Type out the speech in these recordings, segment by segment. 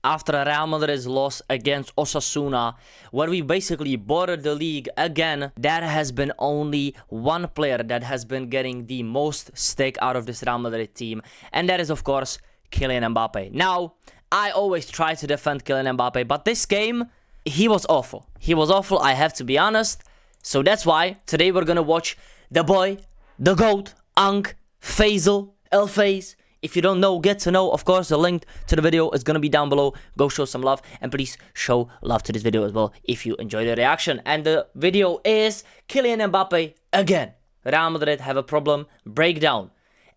after Real Madrid's loss against Osasuna, where we basically bordered the league again, there has been only one player that has been getting the most stick out of this Real Madrid team, and that is, of course, Kylian Mbappe. Now, I always try to defend Kylian Mbappe, but this game, he was awful. He was awful, I have to be honest. So that's why today we're gonna watch the boy, the GOAT, Faysal, FAYS. If you don't know, get to know. Of course, the link to the video is gonna be down below. Go show some love, and please show love to this video as well if you enjoy the reaction. And the video is Kylian Mbappe again. Real Madrid have a problem. Breakdown.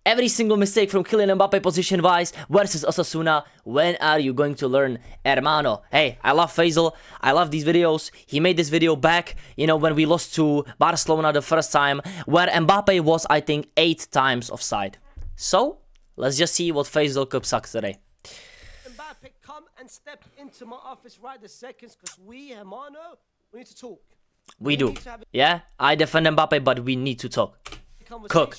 Every single mistake from Kylian Mbappe position-wise versus Osasuna. When are you going to learn, hermano? Hey, I love Faysal. I love these videos. He made this video back, you know, when we lost to Barcelona the first time, where Mbappe was, I think, 8 times offside. So, let's just see what Faysal could suck today. Mbappe, come and step into my office right this second, because hermano, we need to talk. We do. Yeah, I defend Mbappe, but we need to talk. Cook.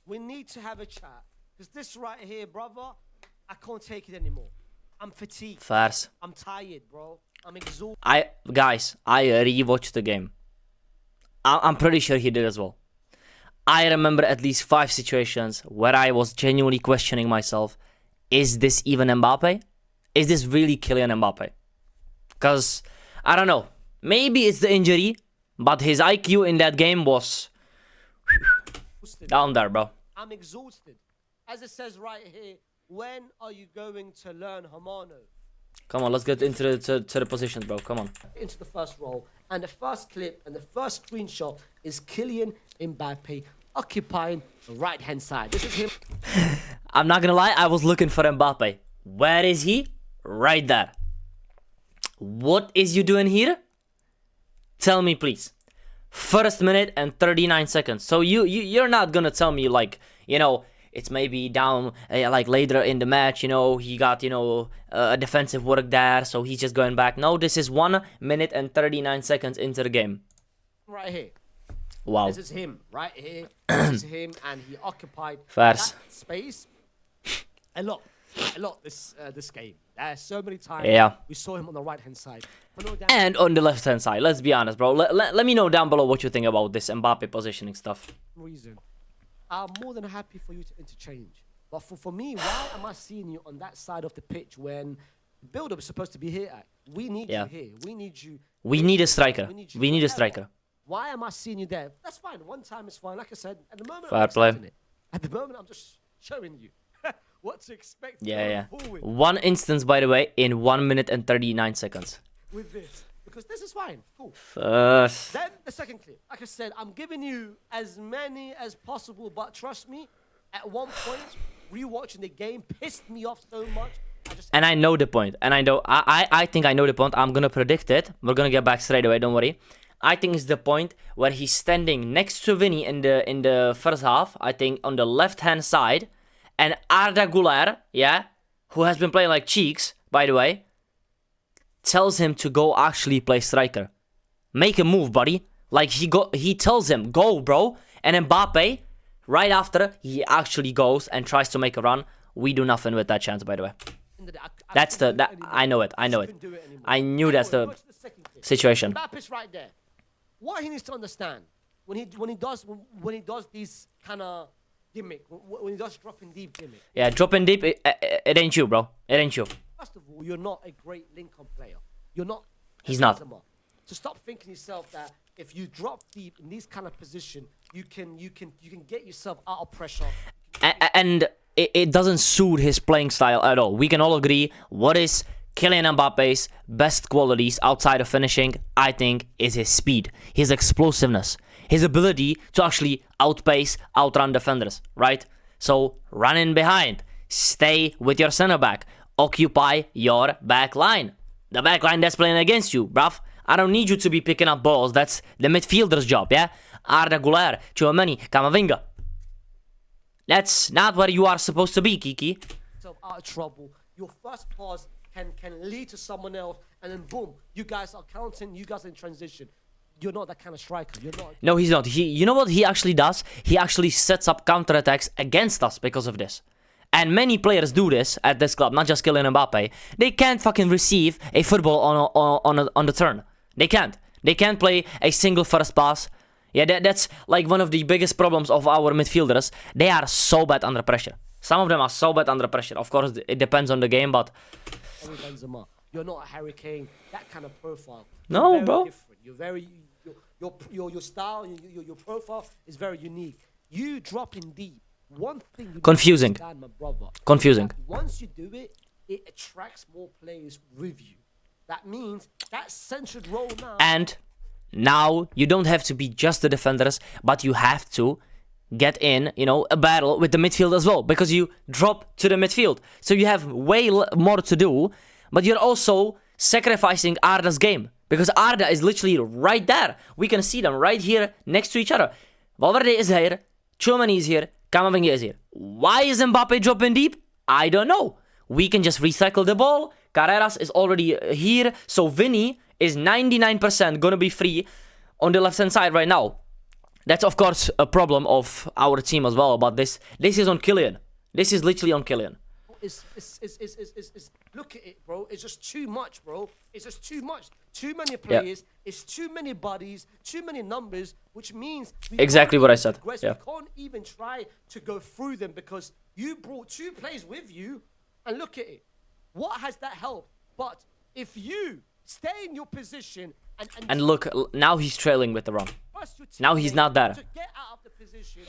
We need to have a chat. Because this right here, brother, I can't take it anymore. I'm fatigued. FAYS. I'm tired, bro. I'm exhausted. Guys, I rewatched the game. I'm pretty sure he did as well. I remember at least 5 situations where I was genuinely questioning myself. Is this even Mbappe? Is this really Kylian Mbappe? Because, I don't know. Maybe it's the injury, but his IQ in that game was down there, bro. I'm exhausted. As it says right here, when are you going to learn, hermano? Come on, let's get into the positions, bro. Come on. Into the first role. And the first clip and the first screenshot is Kylian Mbappe occupying the right-hand side. This is him. I'm not gonna lie, I was looking for Mbappe. Where is he? Right there. What is you doing here? Tell me, please. First minute and 39 seconds. So you're not gonna tell me, like, you know, it's maybe down like later in the match, you know, he got, you know, a defensive work there, so he's just going back. No, this is 1 minute and 39 seconds into the game. Right here. Wow. This is him, right here. This is him, and he occupied FAYS. that space a lot this game. So many times we saw him on the right-hand side. And on the left-hand side, let's be honest, bro. Let me know down below what you think about this Mbappe positioning stuff. I'm more than happy for you to interchange. But for me, why am I seeing you on that side of the pitch when the build-up is supposed to be here? We need you here. We need you. We need a striker. We need a striker. Why am I seeing you there? That's fine. One time is fine. Like I said, at the moment, Fair I'm play. it. At the moment, I'm just showing you what to expect. Yeah. Forward. One instance, by the way, in 1 minute and 39 seconds. With this. Because this is fine. Cool. FAYS. Then the second clip. Like I said, I'm giving you as many as possible, but trust me, at one point, rewatching the game pissed me off so much. And I know the point. And I think I know the point. I'm gonna predict it. We're gonna get back straight away, don't worry. I think it's the point where he's standing next to Vinny in the first half, I think on the left-hand side, and Arda Güler, yeah, who has been playing like cheeks, by the way, tells him to go actually play striker. Make a move, buddy. Like, he tells him, go, bro. And Mbappe, right after, he actually goes and tries to make a run. We do nothing with that chance, by the way. I know it. I knew that's the situation. Mbappe's right there. What he needs to understand when he does these kind of gimmick, when he does dropping deep gimmick. Yeah, dropping deep, it ain't you, bro. It ain't you. First of all, you're not a great link-up player. You're not. He's not. So stop thinking yourself that if you drop deep in these kind of position, you can get yourself out of pressure. And it doesn't suit his playing style at all. We can all agree what is Kylian Mbappe's best qualities outside of finishing, I think, is his speed, his explosiveness, his ability to actually outpace, outrun defenders, right? So run in behind, stay with your center back, occupy your back line. The back line that's playing against you, bruv. I don't need you to be picking up balls. That's the midfielder's job, yeah? Arda Güler, Tchouaméni, Camavinga. That's not where you are supposed to be, Kiki. So out of trouble. Your first pass can lead to someone else, and then boom, you guys are counting. You guys are in transition. You're not that kind of striker. You're not. No, he's not. You know what he actually does? He actually sets up counterattacks against us because of this. and many players do this at this club, not just Kylian Mbappe, they can't fucking receive a football on the turn. They can't. They can't play a single first pass. Yeah, that's like one of the biggest problems of our midfielders. They are so bad under pressure. Some of them are so bad under pressure. Of course, it depends on the game, but... Benzema, you're not a Harry Kane, that kind of profile. No, very bro. Different. You're very... Your style, your profile is very unique. You dropping deep. One thing you confusing. Understand, my brother, confusing. Once you do it, it attracts more players with you. That means that centered role now. And now you don't have to be just the defenders, but you have to get in, you know, a battle with the midfield as well, because you drop to the midfield. So you have way more to do, but you're also sacrificing Arda's game, because Arda is literally right there. We can see them right here next to each other. Valverde is here, Tchouaméni is here, Camavinga is here. Why is Mbappe dropping deep? I don't know. We can just recycle the ball. Carreras is already here, so Vinny is 99% gonna be free on the left-hand side right now. That's, of course, a problem of our team as well, but this is on Kylian. This is literally on Kylian. Look at it, bro. It's just too much, bro. It's just too much. Too many players. Yeah. It's too many bodies, too many numbers, which means... Exactly what I said. Yeah. We can't even try to go through them because you brought 2 players with you, and look at it. What has that helped? But if you stay in your position and look, now he's trailing with the run. Now he's not there. To get out of the position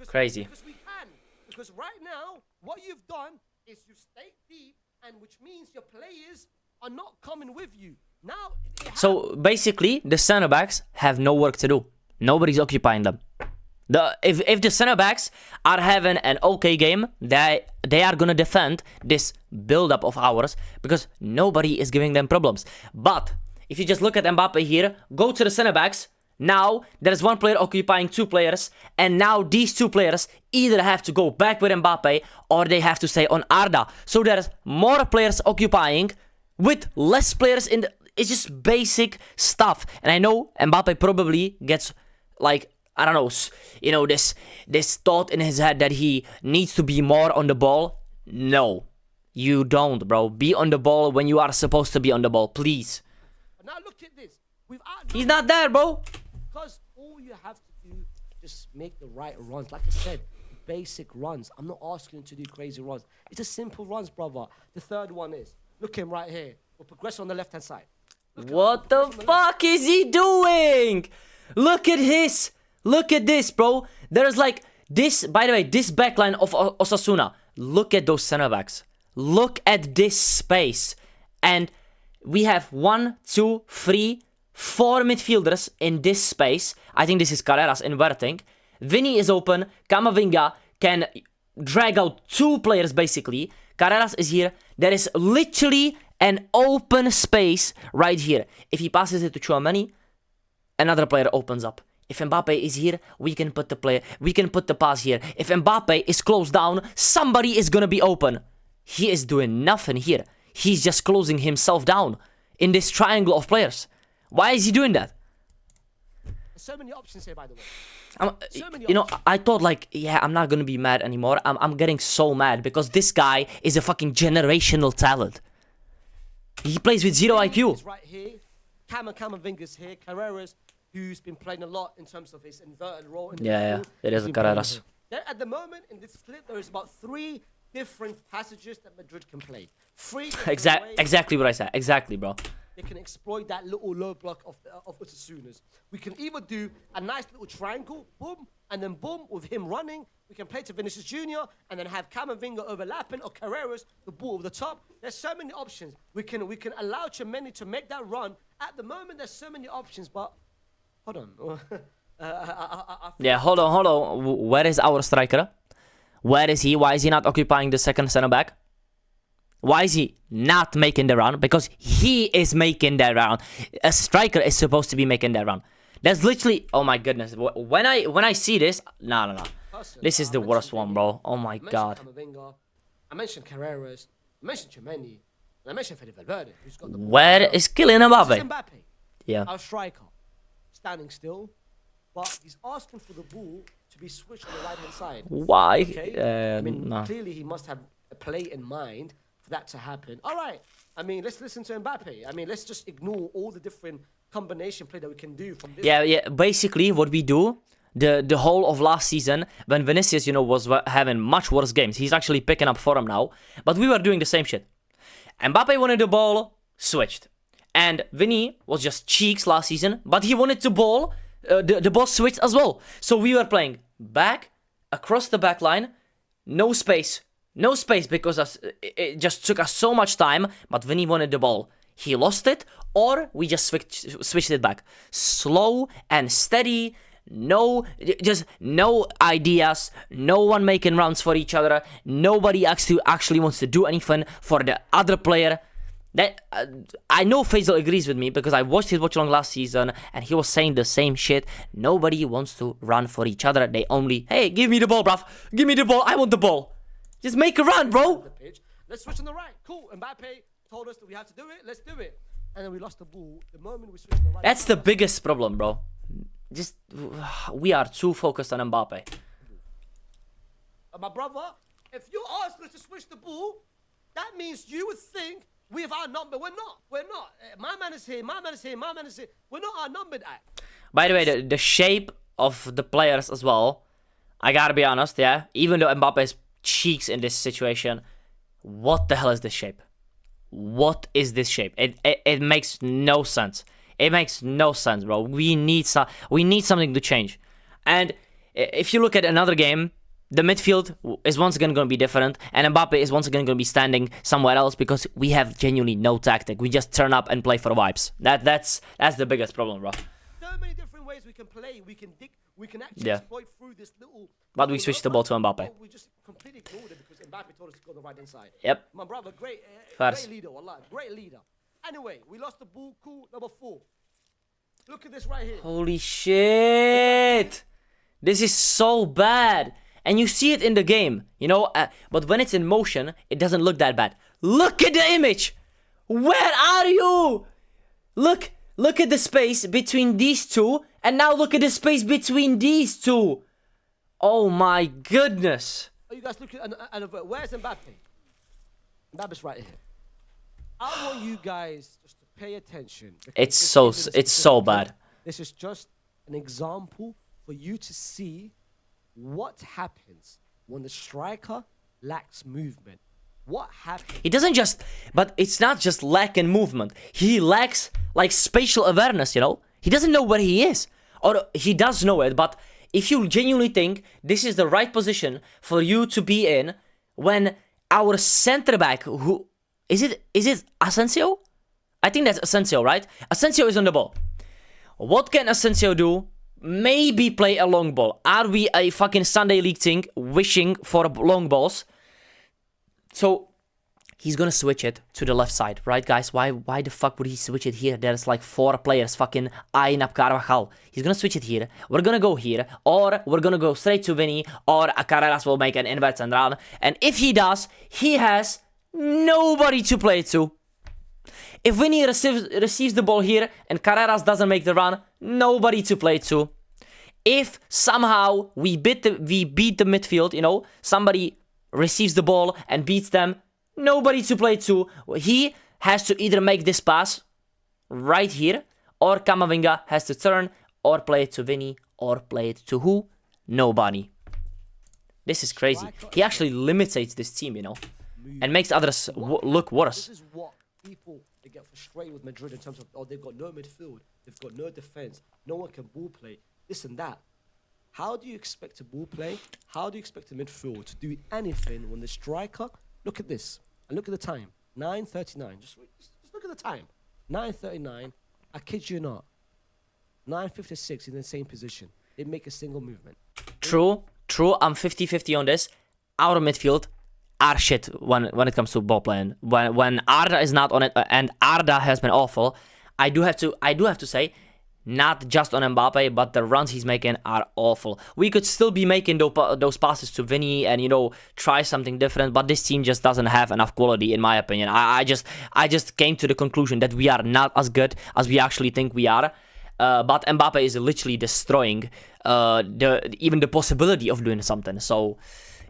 Crazy. Because we can. Because right now, what you've done is you've stayed deep, and which means your players are not coming with you. Now. So basically, the center backs have no work to do. Nobody's occupying them. If the center backs are having an okay game, they are gonna defend this build-up of ours because nobody is giving them problems. But if you just look at Mbappe here, go to the center backs. Now there's one player occupying 2 players, and now these 2 players either have to go back with Mbappe or they have to stay on Arda. So there's more players occupying with less players in the... It's just basic stuff. And I know Mbappe probably gets like, I don't know, you know, this thought in his head that he needs to be more on the ball. No, you don't, bro. Be on the ball when you are supposed to be on the ball, please. Now look at this. He's not there, bro. Because all you have to do is just make the right runs. Like I said, basic runs. I'm not asking you to do crazy runs. It's just simple runs, brother. The third one is, look him right here. We'll progress on the left-hand side. What the fuck is he doing? Look at his... Look at this, bro. There's like this, by the way, this backline of Osasuna. Look at those center backs. Look at this space. And we have 1, 2, 3, 4 midfielders in this space. I think this is Carreras inverting. Vinny is open. Camavinga can drag out 2 players basically. Carreras is here. There is literally an open space right here. If he passes it to Tchouaméni, another player opens up. If Mbappe is here, we can put the pass here. If Mbappe is closed down, somebody is gonna be open. He is doing nothing here. He's just closing himself down in this triangle of players. Why is he doing that? So many options here, by the way. You know, I thought like, yeah, I'm not gonna be mad anymore. I'm getting so mad because this guy is a fucking generational talent. He plays with 0 IQ. Right here, Camavinga's here, Carreras, who's been playing a lot in terms of his inverted role. Yeah, it is a Carreras. At the moment, in this clip, there is about 3 different passages that Madrid can play. 3 exactly what I said. Exactly, bro. They can exploit that little low block of Osasuna's. We can either do a nice little triangle, boom, and then boom, with him running. We can play to Vinicius Jr. and then have Camavinga overlapping or Carreras, the ball over the top. There's so many options. We can allow Tchouaméni to make that run. At the moment, there's so many options, but hold on. Yeah, hold on. Where is our striker? Where is he? Why is he not occupying the second center back? Why is he not making the run? Because he is making that run. A striker is supposed to be making that run. That's literally... Oh my goodness. When I see this... No. This is the worst one, bro. Oh my god. I mentioned Carreras. I mentioned Tchouaméni. And I mentioned Fede Valverde, who's got the ball. Where is Kylian Mbappe? Yeah. Our striker. Standing still. But he's asking for the ball to be switched on the right-hand side. Why? Okay. I mean, No. clearly he must have a play in mind for that to happen. All right. I mean, let's listen to Mbappe. I mean, let's just ignore all the different combination play that we can do from this. Yeah. Basically, what we do, the whole of last season, when Vinicius, was having much worse games, he's actually picking up form now. But we were doing the same shit. Mbappe wanted the ball, switched. And Vinny was just cheeks last season, but he wanted the ball, the ball switched as well. So we were playing back, across the back line, no space because it just took us so much time, but Vinny wanted the ball. He lost it, or we just switched it back. Slow and steady, no ideas, no one making rounds for each other, nobody actually wants to do anything for the other player. That I know Faysal agrees with me because I watched his watch along last season and he was saying the same shit. Nobody wants to run for each other. They only, hey, give me the ball, bruv. Give me the ball. I want the ball. Just make a run, bro. Let's switch on the right. Cool. Mbappe told us that we have to do it. Let's do it. And then we lost the ball. The moment we switched on the right. That's the biggest problem, bro. Just, we are too focused on Mbappe. My brother, if you ask us to switch the ball, that means you would think we have outnumbered. We're not. We're not. My man is here. My man is here. My man is here. We're not outnumbered. By the way, the shape of the players as well, I gotta be honest, yeah? Even though Mbappe's cheeks in this situation, what the hell is this shape? What is this shape? It makes no sense. It makes no sense, bro. We need something to change. And if you look at another game, the midfield is once again going to be different, and Mbappe is once again going to be standing somewhere else because we have genuinely no tactic. We just turn up and play for the vibes. That's the biggest problem, bro. So many different ways we can play. We can actually exploit through this little. But we switched the ball to Mbappe. We just completely ignored it because Mbappe told us to go on the right hand side. Yep. My brother, great leader, wallah, great leader. Anyway, we lost the ball. Cool. Number 4. Look at this right here. Holy shit! This is so bad. And you see it in the game, but when it's in motion, it doesn't look that bad. Look at the image! Where are you? Look at the space between these two, and now look at the space between these two. Oh my goodness. Are you guys looking at where's Mbappe? Mbappe's right here. I want you guys just to pay attention. It's so bad. This is just an example for you to see what happens when the striker lacks movement. What happens? He doesn't just, but it's not just lacking movement. He lacks like spatial awareness, He doesn't know where he is. Or he does know it, but if you genuinely think this is the right position for you to be in, when our center back, who is it Asensio? I think that's Asensio, right? Asensio is on the ball. What can Asensio do? Maybe play a long ball. Are we a fucking Sunday League thing wishing for long balls? So he's gonna switch it to the left side, right, guys? Why the fuck would he switch it here? There's like 4 players fucking eyeing up Carvajal. He's gonna switch it here. We're gonna go here, or we're gonna go straight to Vinny, or Carreras will make an inverse and run. And if he does, he has nobody to play to. If Vinny receives the ball here and Carreras doesn't make the run, nobody to play to. If somehow we beat the midfield, somebody receives the ball and beats them, nobody to play to. He has to either make this pass right here, or Camavinga has to turn or play it to Vinny or play it to who? Nobody. This is crazy. He actually limits this team, and makes others look worse. This is what people they get frustrated with Madrid in terms of they've got no midfield, they've got no defense, no one can ball play, this and that. How do you expect a ball play? How do you expect a midfield to do anything when the striker? Look at this and look at the time. 9:39. Just look at the time. 9:39. I kid you not. 9:56 in the same position. They make a single movement. True. I'm 50-50 on this. Our midfield are shit when it comes to ball playing. When Arda is not on it, and Arda has been awful, I do have to say, not just on Mbappe, but the runs he's making are awful. We could still be making those passes to Vinny and try something different, but this team just doesn't have enough quality, in my opinion. I just came to the conclusion that we are not as good as we actually think we are. but Mbappe is literally destroying even the possibility of doing something. So,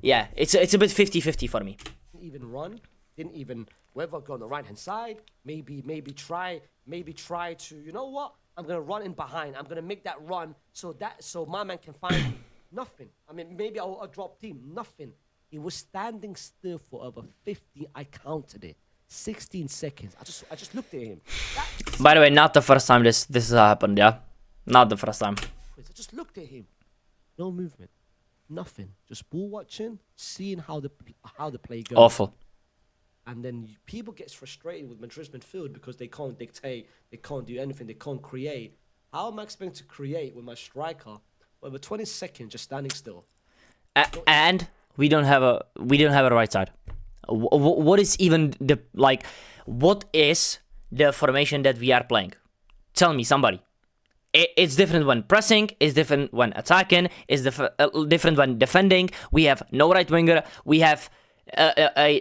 yeah, it's a bit 50-50 for me. Didn't even run, didn't even whether go on the right hand side, maybe try to, you know what? I'm gonna run in behind. I'm gonna make that run so my man can find me. Nothing. I mean, maybe I'll drop team. Nothing. He was standing still for over 50. I counted it. 16 seconds. I just looked at him. By the way, not the first time this has happened, yeah? Not the first time. I just looked at him. No movement. Nothing. Just ball watching, seeing how the play goes. Awful. And then people get frustrated with Madrid's midfield because they can't dictate, they can't do anything, they can't create. How am I expecting to create with my striker over 20 seconds just standing still? And we don't have a right side. What is even what is the formation that we are playing? Tell me, somebody. It's different when pressing, it's different when attacking, it's different when defending. We have no right winger, we have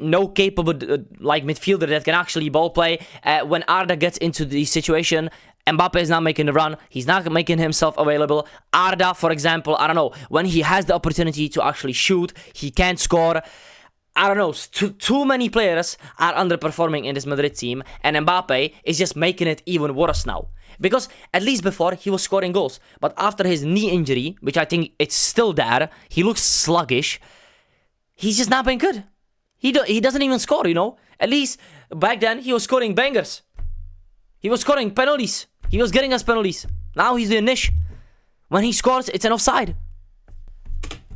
no capable midfielder that can actually ball play. When Arda gets into the situation, Mbappe is not making the run. He's not making himself available. Arda, for example, I don't know, when he has the opportunity to actually shoot, he can't score. I don't know, too many players are underperforming in this Madrid team, and Mbappe is just making it even worse now. Because at least before, he was scoring goals. But after his knee injury, which I think it's still there, he looks sluggish. He's just not being good. He doesn't even score, you know. At least back then, he was scoring bangers. He was scoring penalties. He was getting us penalties. Now he's doing niche. When he scores, it's an offside.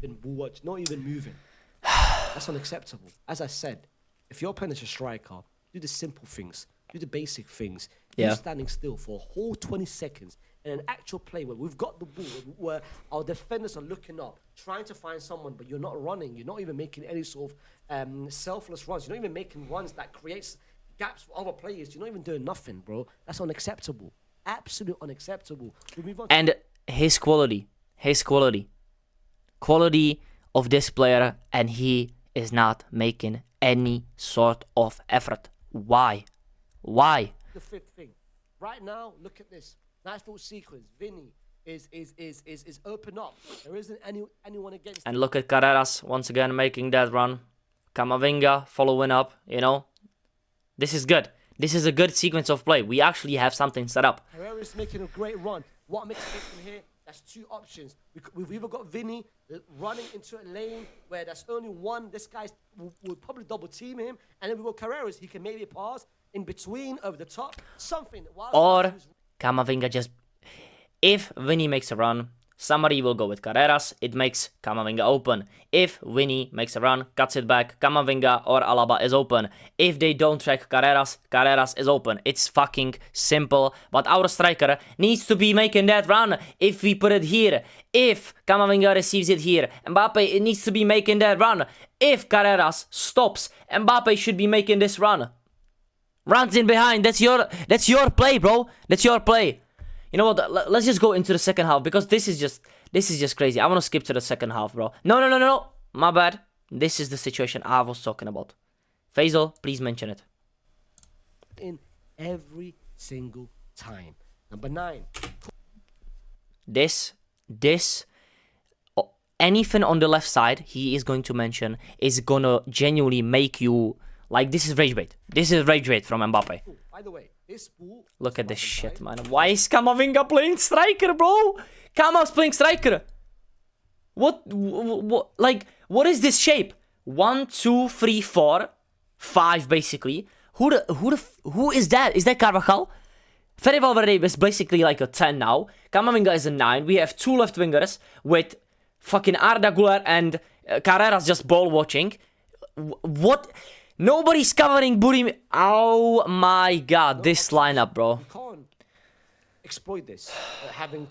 Not even moving. That's unacceptable. As I said, if you're playing as a striker, do the simple things. Do the basic things. Yeah. You're standing still for a whole 20 seconds in an actual play where we've got the ball, where our defenders are looking up, trying to find someone, but you're not running. You're not even making any sort of selfless runs. You're not even making runs that creates gaps for other players. You're not even doing nothing, bro. That's unacceptable. Absolutely unacceptable. We move on. And his quality of this player, and he is not making any sort of effort. Why? The fifth thing. Right now, look at this. Nice little sequence. Vinny is open up. There isn't anyone against And look at Carreras once again making that run. Camavinga following up, you know. This is good. This is a good sequence of play. We actually have something set up. Herrera's making a great run. What I'm expecting here, that's two options. We've either got Vinny running into a lane where there's only one. This guy will probably double team him. And then we've got Carreras. He can maybe pass in between, over the top, something. Or Camavinga just... If Vinny makes a run, somebody will go with Carreras. It makes Camavinga open. If Vinny makes a run, cuts it back, Camavinga or Alaba is open. If they don't track Carreras, Carreras is open. It's fucking simple. But our striker needs to be making that run. If we put it here, if Camavinga receives it here, Mbappe needs to be making that run. If Carreras stops, Mbappe should be making this run. Runs in behind. That's your play, bro. That's your play. You know what? Let's just go into the second half, because this is just crazy. I want to skip to the second half, bro. No. My bad. This is the situation I was talking about. Faysal, please mention it. In every single time. Number 9. Anything on the left side he is going to mention is gonna genuinely make you like, this is rage bait. This is rage bait from Mbappe. Oh, by the way, this ball. Look at this shit, man. Why is Camavinga playing striker, bro? Cama's playing striker. What? What is this shape? 1, 2, 3, 4, 5, basically. Who is that? Is that Carvajal? Fede Valverde is basically like a 10 now. Camavinga is a 9. We have 2 left wingers with fucking Arda Güler and Carreras just ball watching. What? Nobody's covering Buri. Oh my god, this lineup, bro. You can't exploit this, having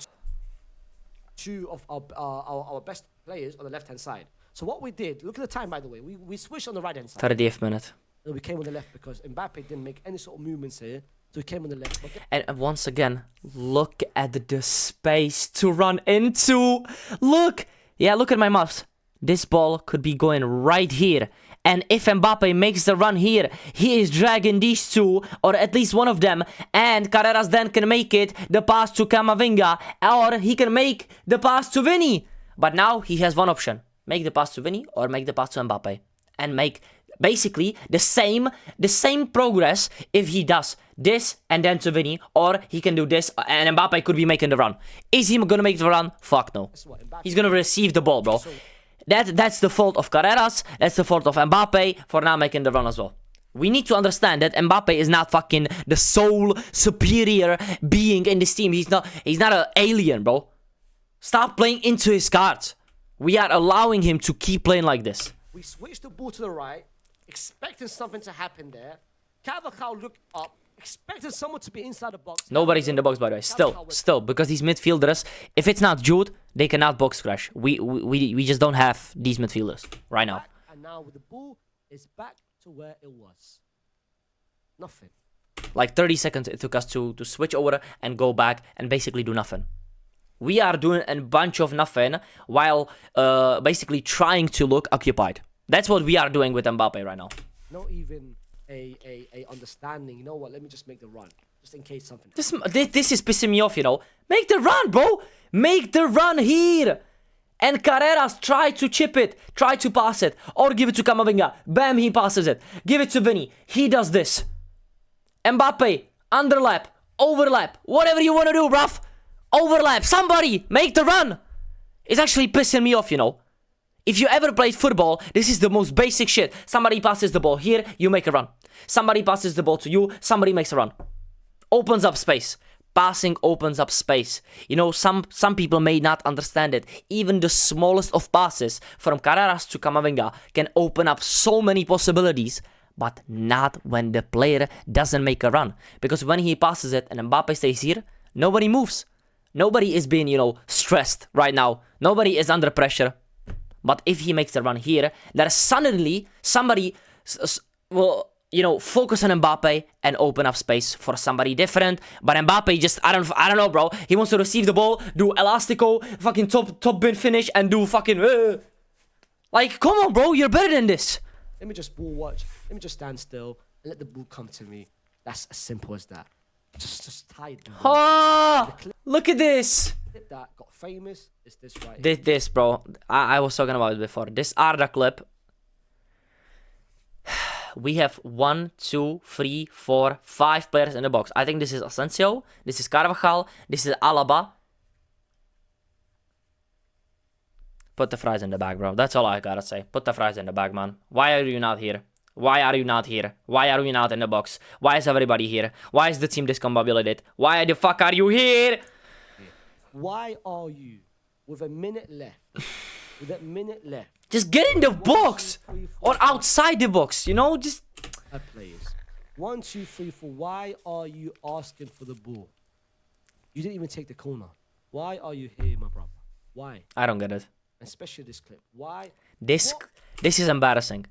two of our best players on the left-hand side. So what we did, look at the time, by the way. We switched on the right-hand side. 30th minute. And we came on the left because Mbappe didn't make any sort of movements here. So we came on the left. And once again, look at the space to run into. Look! Yeah, look at my mouse. This ball could be going right here. And if Mbappe makes the run here, he is dragging these two, or at least one of them, and Carreras then can make it the pass to Camavinga, or he can make the pass to Vinny. But now he has one option. Make the pass to Vinny or make the pass to Mbappe. And make basically the same progress if he does this and then to Vinny, or he can do this and Mbappe could be making the run. Is he gonna make the run? Fuck no. He's gonna receive the ball, bro. That's the fault of Carreras. That's the fault of Mbappe for not making the run as well. We need to understand that Mbappe is not fucking the sole superior being in this team. He's not an alien, bro. Stop playing into his cards. We are allowing him to keep playing like this. We switched the ball to the right, expecting something to happen there. Carvajal looked up, expecting someone to be inside the box. Nobody's in the box, by the way. Still, because these midfielders, if it's not Jude, they cannot box crash. We just don't have these midfielders right now. And now with the ball, it's back to where it was. Nothing. Like 30 seconds it took us to switch over and go back and basically do nothing. We are doing a bunch of nothing while basically trying to look occupied. That's what we are doing with Mbappe right now. Not even a understanding. You know what? Let me just make the run. Just in case something. This is pissing me off, you know. Make the run, bro. Make the run here. And Carreras try to chip it. Try to pass it. Or give it to Camavinga. Bam, he passes it. Give it to Vinny. He does this. Mbappe. Underlap. Overlap. Whatever you want to do, bruv. Overlap. Somebody. Make the run. It's actually pissing me off, you know. If you ever played football, this is the most basic shit. Somebody passes the ball here, you make a run. Somebody passes the ball to you, somebody makes a run. Opens up space. Passing opens up space. You know, some people may not understand it. Even the smallest of passes from Carreras to Camavinga can open up so many possibilities, but not when the player doesn't make a run. Because when he passes it and Mbappe stays here, nobody moves. Nobody is being, you know, stressed right now. Nobody is under pressure. But if he makes the run here, then suddenly somebody will, you know, focus on Mbappe and open up space for somebody different. But Mbappe just, I don't know, bro. He wants to receive the ball, do elastico, fucking top bin finish, and do fucking... Like, come on, bro. You're better than this. Let me just ball watch. Let me just stand still and let the ball come to me. That's as simple as that. Just tied them. Oh, look at this. That got famous. It's this right here. This, bro. I was talking about it before. This Arda clip. We have 1, 2, 3, 4, 5 players in the box. I think this is Asensio. This is Carvajal. This is Alaba. Put the fries in the bag, bro. That's all I gotta say. Put the fries in the bag, man. Why are you not here? Why are you not here? Why are you not in the box? Why is everybody here? Why is the team discombobulated? Why the fuck are you here? Why are you, with a minute left, just get in the box! Or outside the box, you know? Just... Players. 1, 2, 3, 4. Why are you asking for the ball? You didn't even take the corner. Why are you here, my brother? Why? I don't get it. Especially this clip. Why? This is embarrassing.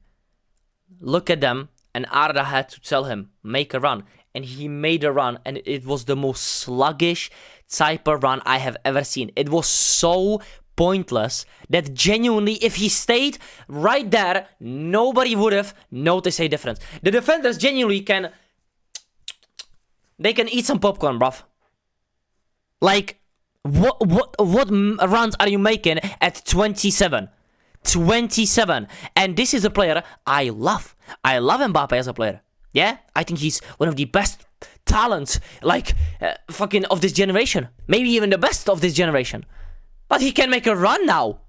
Look at them, and Arda had to tell him, make a run. And he made a run, and it was the most sluggish type of run I have ever seen. It was so pointless that genuinely, if he stayed right there, nobody would have noticed a difference. The defenders genuinely can... They can eat some popcorn, bruv. Like, what runs are you making at 27? 27. And this is a player I love. I love Mbappe as a player. Yeah, I think he's one of the best talents, like, fucking of this generation. Maybe even the best of this generation. But he can make a run now.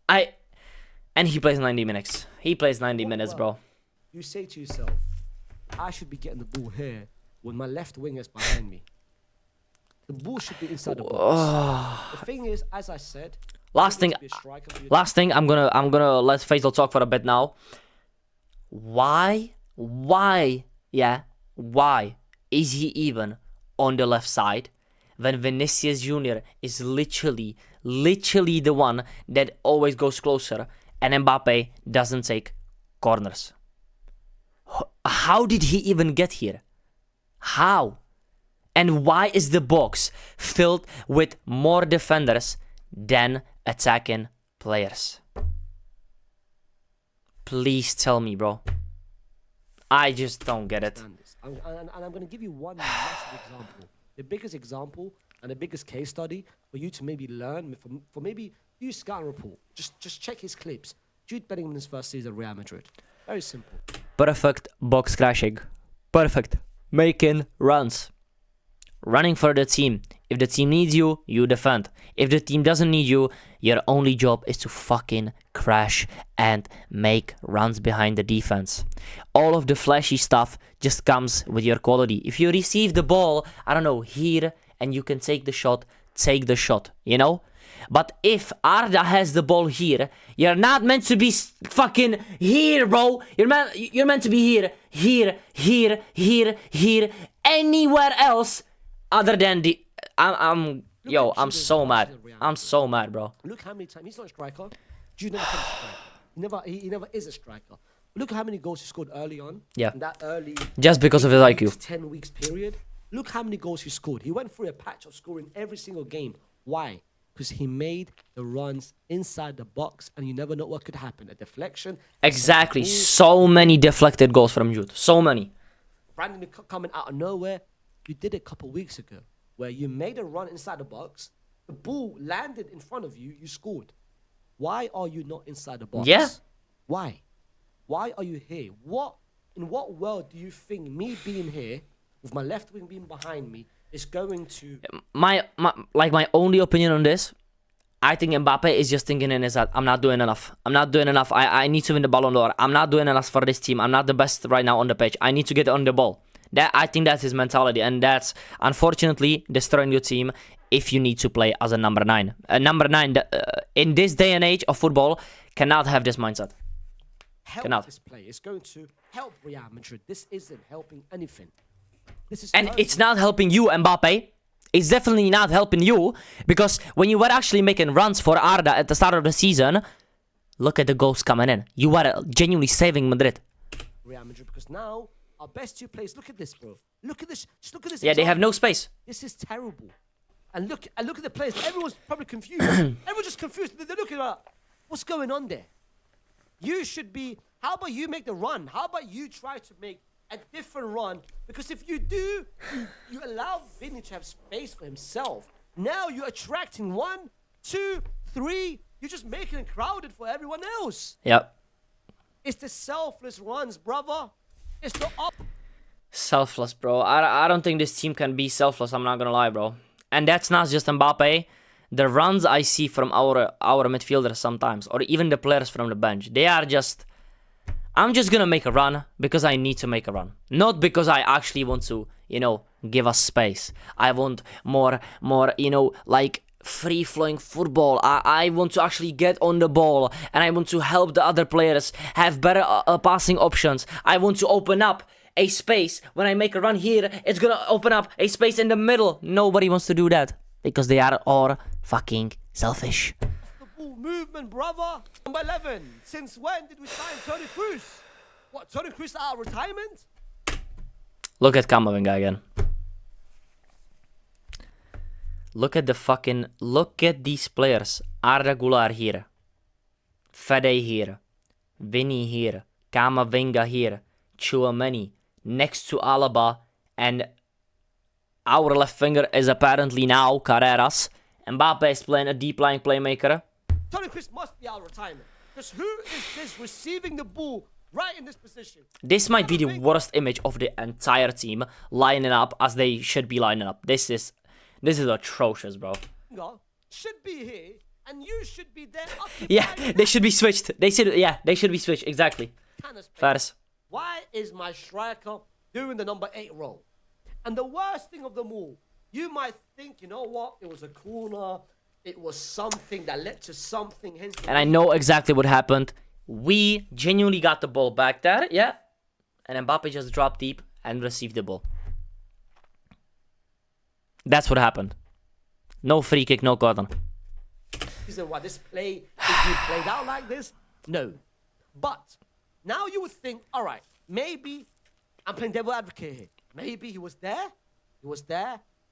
And he plays 90 minutes. He plays 90 minutes, bro. You say to yourself, I should be getting the ball here when my left wing is behind me. The ball should be inside the box. The thing is, as I said... Last thing, I'm gonna let Faysal talk for a bit now. Why is he even on the left side when Vinicius Jr. is literally the one that always goes closer and Mbappe doesn't take corners? How did he even get here? How? And why is the box filled with more defenders than attacking players? Please tell me, bro. I just don't get it. And I'm going to give you one massive example. The biggest example and the biggest case study for you to maybe learn, for maybe use Scout and Report. Just check his clips. Jude Bellingham in his first season at Real Madrid. Very simple. Perfect box crashing. Perfect. Making runs. Running for the team. If the team needs you, you defend. If the team doesn't need you, your only job is to fucking crash and make runs behind the defense. All of the flashy stuff just comes with your quality. If you receive the ball, I don't know, here, and you can take the shot, you know? But if Arda has the ball here, you're not meant to be fucking here, bro. You're meant to be here, anywhere else other than the... I'm so mad. I'm so mad, bro. Look how many times he's not a striker. Jude never comes to strike. He never is a striker. Look how many goals he scored early on. Yeah. In that early. Just because of his IQ. 10 weeks period. Look how many goals he scored. He went through a patch of scoring every single game. Why? Because he made the runs inside the box, and you never know what could happen. A deflection. Exactly. So many deflected goals from Jude. So many. Brandon coming out of nowhere. You did it a couple weeks ago, where you made a run inside the box. The ball landed in front of you. You scored. Why are you not inside the box? Yeah. Why? Why are you here? In what world do you think me being here, with my left wing being behind me, is going to... My only opinion on this, I think Mbappe is just thinking in his head, I'm not doing enough. I need to win the Ballon d'Or. I'm not doing enough for this team. I'm not the best right now on the pitch. I need to get on the ball. I think that's his mentality, and that's unfortunately destroying your team if you need to play as a number 9. A number 9 in this day and age of football cannot have this mindset. Help this play. It's going to help Real Madrid. This isn't helping anything. It's not helping you, Mbappe. It's definitely not helping you, because when you were actually making runs for Arda at the start of the season, look at the goals coming in. You were genuinely saving Madrid. Real Madrid, because now our best 2 players. Look at this, bro. Look at this. Just look at this. Yeah, example. they have no space. This is terrible. And look at the players. Everyone's probably confused. Everyone's just confused. They're looking at what's going on there. You should be. How about you make the run? How about you try to make a different run? Because if you do, you allow Vinny to have space for himself. Now you're attracting 1, 2, 3. You're just making it crowded for everyone else. Yep. It's the selfless runs, brother. It's the Selfless, bro. I don't think this team can be selfless. I'm not gonna lie, bro. And that's not just Mbappe. The runs I see from our midfielders sometimes, or even the players from the bench, they are just... I'm just gonna make a run because I need to make a run. Not because I actually want to, give us space. I want more, like free-flowing football. I want to actually get on the ball, and I want to help the other players have better passing options. I want to open up a space. When I make a run here, it's gonna open up a space in the middle. Nobody wants to do that because they are all fucking selfish. The ball movement, brother. Number 11. Since when did we sign Toni Kroos? What, Toni Kroos out of retirement? Look at Camavinga again. Look at these players. Arda Güler here. Fede here. Vinny here. Camavinga here. Tchouaméni next to Alaba, and our left winger is apparently now Carreras. Mbappe is playing a deep lying playmaker. Toni Kroos must be out of retirement. Because who is this receiving the ball right in this position? This might be the worst image of the entire team lining up as they should be lining up. This is atrocious, bro. Should be here, and you should be there. Yeah, they should be switched. They should be switched. Exactly. FAYS. Why is my striker doing the number 8 role? And the worst thing of them all, you might think, you know what? It was a corner. It was something that led to something. And I know exactly what happened. We genuinely got the ball back there, yeah. And Mbappe just dropped deep and received the ball. That's what happened. No free kick, no corner. Reason why this play is being played out like this? No. But now you would think, all right, maybe I'm playing devil advocate here. Maybe he was there,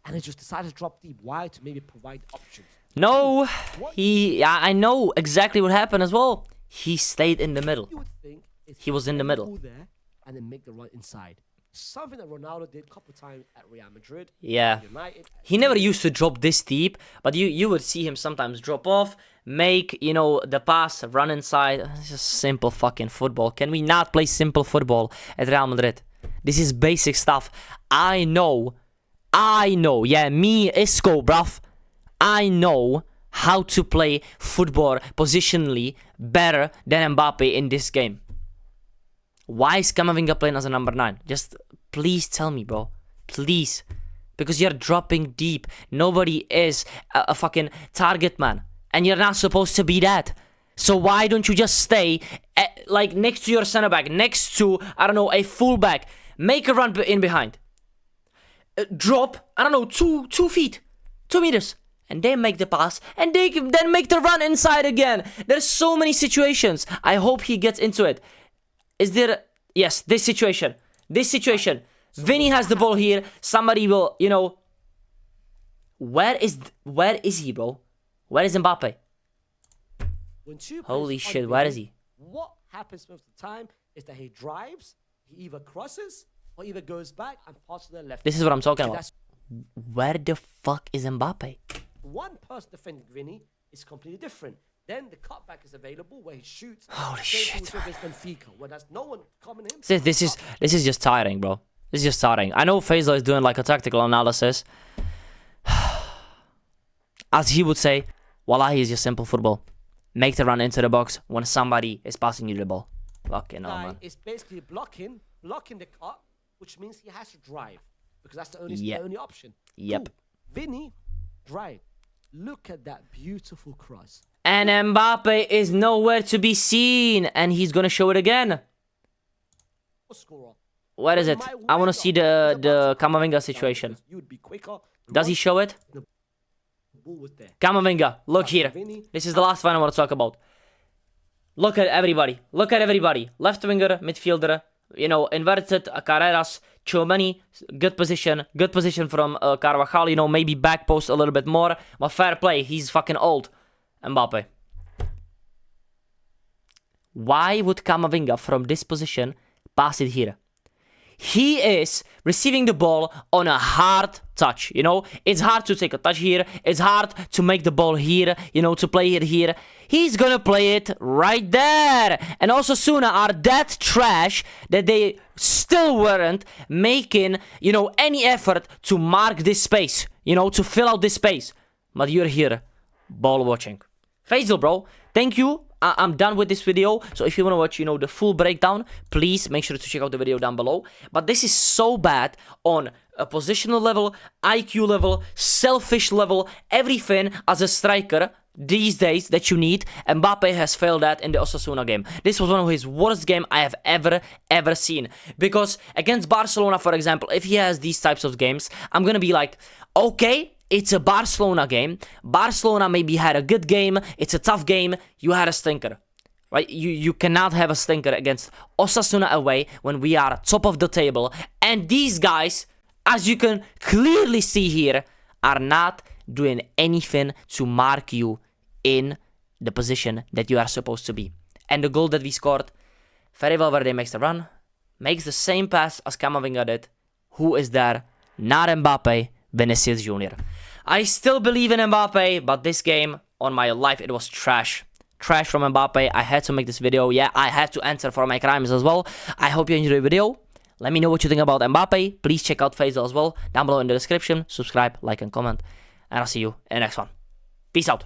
and he just decided to drop deep. Why? To maybe provide options. No, I know exactly what happened as well. He stayed in the middle. You would think is He was in the play middle. ball there and then make the run inside. Something that Ronaldo did a couple times at Real Madrid. Yeah. United. He never used to drop this deep, but you would see him sometimes drop off, make, you know, the pass, run inside. It's just simple fucking football. Can we not play simple football at Real Madrid? This is basic stuff. I know. Yeah, me, Isco, bruv. I know how to play football positionally better than Mbappe in this game. Why is Camavinga playing as a number 9? Just please tell me, bro. Please. Because you're dropping deep. Nobody is a fucking target man. And you're not supposed to be that. So why don't you just stay like next to your center back, next to, I don't know, a fullback. Make a run in behind. Drop, I don't know, 2 feet. 2 meters. And they make the pass. And they then make the run inside again. There's so many situations. I hope he gets into it. Is there... Yes, this situation. Vinny has the ball here. Somebody will, you know... Where is he, bro? Where is Mbappe? Holy shit, where is he? What happens most of the time is that he drives, he either crosses, or either goes back and passes to the left. This is what I'm talking about. Where the fuck is Mbappe? One person defending Vinny is completely different. Then the cutback is available where he shoots. Holy shit. Against Benfica, where there's no one coming in. This is just tiring, bro. This is just tiring. I know Faysal is doing like a tactical analysis. As he would say, wallahi is just simple football. Make the run into the box when somebody is passing you the ball. Fucking hell, man. It's basically blocking the cut, which means he has to drive. Because that's the only option. Yep. Cool. Vinny, drive. Look at that beautiful cross. And Mbappe is nowhere to be seen. And he's going to show it again. Scorer. Where is it? I want to see the Camavinga situation. Does he show it? The ball was there. Camavinga, look here. This is the last one I want to talk about. Look at everybody. Left winger, midfielder. You know, inverted Carreras, Tchouameni, good position from Carvajal. You know, maybe back post a little bit more. But fair play, he's fucking old. Mbappe. Why would Camavinga from this position pass it here? He is receiving the ball on a hard touch, you know. It's hard to take a touch here. It's hard to make the ball here, you know, to play it here. He's gonna play it right there. And Osasuna are that trash that they still weren't making, you know, any effort to mark this space, you know, to fill out this space. But you're here, ball watching. Faysal, bro, thank you. I'm done with this video, so if you want to watch, you know, the full breakdown, please make sure to check out the video down below. But this is so bad on a positional level, IQ level, selfish level, everything as a striker these days that you need. Mbappe has failed that in the Osasuna game. This was one of his worst games I have ever seen. Because against Barcelona, for example, if he has these types of games, I'm gonna be like, okay, it's a Barcelona game. Barcelona maybe had a good game. It's a tough game. You had a stinker. Right? You cannot have a stinker against Osasuna away when we are top of the table. And these guys, as you can clearly see here, are not doing anything to mark you in the position that you are supposed to be. And the goal that we scored, very Valverde makes the run, makes the same pass as Camavinga did. Who is there? Not Mbappe, Vinicius Jr. I still believe in Mbappe, but this game, on my life, it was trash. Trash from Mbappe. I had to make this video. Yeah, I had to answer for my crimes as well. I hope you enjoyed the video. Let me know what you think about Mbappe. Please check out Faysal as well. Down below in the description. Subscribe, like, and comment. And I'll see you in the next one. Peace out.